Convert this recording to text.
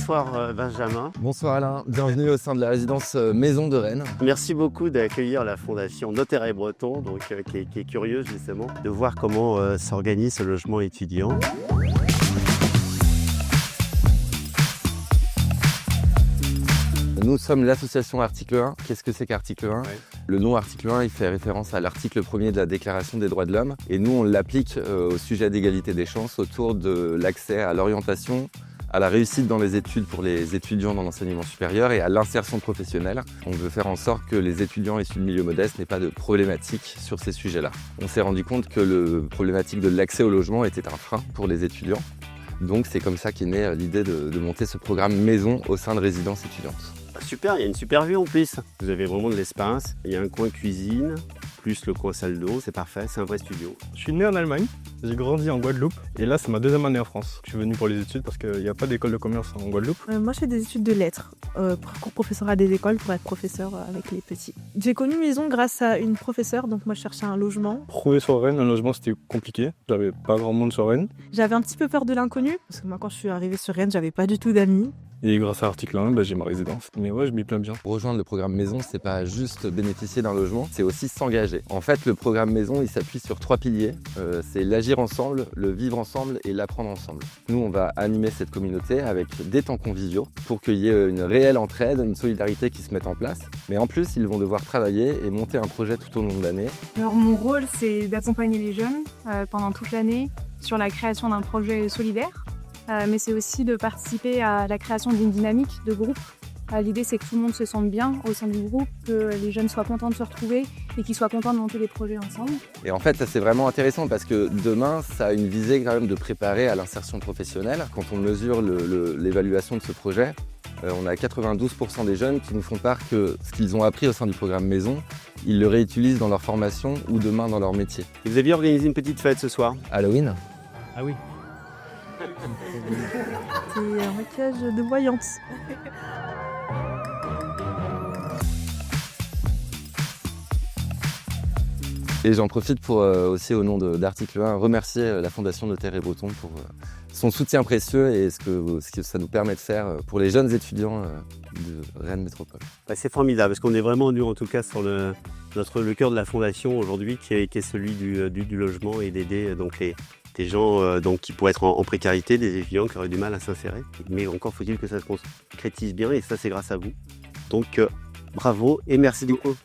Bonsoir Benjamin. Bonsoir Alain, bienvenue au sein de la résidence Maison de Rennes. Merci beaucoup d'accueillir la fondation Notaire et Breton, donc, qui est curieuse justement de voir comment s'organise ce logement étudiant. Nous sommes l'association Article 1. Qu'est-ce que c'est qu'Article 1 ? Le nom Article 1, il fait référence à l'article 1er de la Déclaration des droits de l'homme. Et nous, on l'applique au sujet d'égalité des chances autour de l'accès à l'orientation, à la réussite dans les études pour les étudiants dans l'enseignement supérieur et à l'insertion professionnelle. On veut faire en sorte que les étudiants issus de milieux modestes n'aient pas de problématiques sur ces sujets-là. On s'est rendu compte que la problématique de l'accès au logement était un frein pour les étudiants. Donc c'est comme ça qu'est née l'idée de monter ce programme maison au sein de résidences étudiantes. Super, il y a une super vue en plus. Vous avez vraiment de l'espace. Il y a un coin cuisine, plus le coin salle d'eau, c'est parfait, c'est un vrai studio. Je suis né en Allemagne, j'ai grandi en Guadeloupe et là c'est ma deuxième année en France. Je suis venu pour les études parce qu'il n'y a pas d'école de commerce en Guadeloupe. Moi je fais des études de lettres, parcours professorat des écoles pour être professeur avec les petits. J'ai connu Maison grâce à une professeure, donc moi je cherchais un logement. Trouver sur Rennes un logement c'était compliqué, j'avais pas grand monde sur Rennes. J'avais un petit peu peur de l'inconnu, parce que moi quand je suis arrivée sur Rennes j'avais pas du tout d'amis. Et grâce à Article 1, j'ai ma résidence. Mais ouais, je m'y plains bien. Pour rejoindre le programme Maison, c'est pas juste bénéficier d'un logement, c'est aussi s'engager. En fait, le programme Maison, il s'appuie sur 3 piliers. C'est l'agir ensemble, le vivre ensemble et l'apprendre ensemble. Nous, on va animer cette communauté avec des temps conviviaux pour qu'il y ait une réelle entraide, une solidarité qui se mette en place. Mais en plus, ils vont devoir travailler et monter un projet tout au long de l'année. Alors mon rôle, c'est d'accompagner les jeunes pendant toute l'année sur la création d'un projet solidaire. Mais c'est aussi de participer à la création d'une dynamique de groupe. L'idée, c'est que tout le monde se sente bien au sein du groupe, que les jeunes soient contents de se retrouver et qu'ils soient contents de monter des projets ensemble. Et en fait, ça c'est vraiment intéressant parce que demain, ça a une visée quand même de préparer à l'insertion professionnelle. Quand on mesure l'évaluation de ce projet, on a 92% des jeunes qui nous font part que ce qu'ils ont appris au sein du programme Maison, ils le réutilisent dans leur formation ou demain dans leur métier. Et vous aviez organisé une petite fête ce soir? Halloween ? Ah oui. C'est un maquillage de voyante. Et j'en profite pour aussi au nom d'Article 1 remercier la Fondation Notaire et Breton pour son soutien précieux et ce que ça nous permet de faire pour les jeunes étudiants de Rennes Métropole. C'est formidable parce qu'on est vraiment nous en tout cas sur le cœur de la fondation aujourd'hui qui est celui du logement et d'aider donc des gens qui pourraient être en précarité, des étudiants qui auraient du mal à s'insérer. Mais encore faut-il que ça se concrétise bien et ça c'est grâce à vous. Donc bravo et merci beaucoup.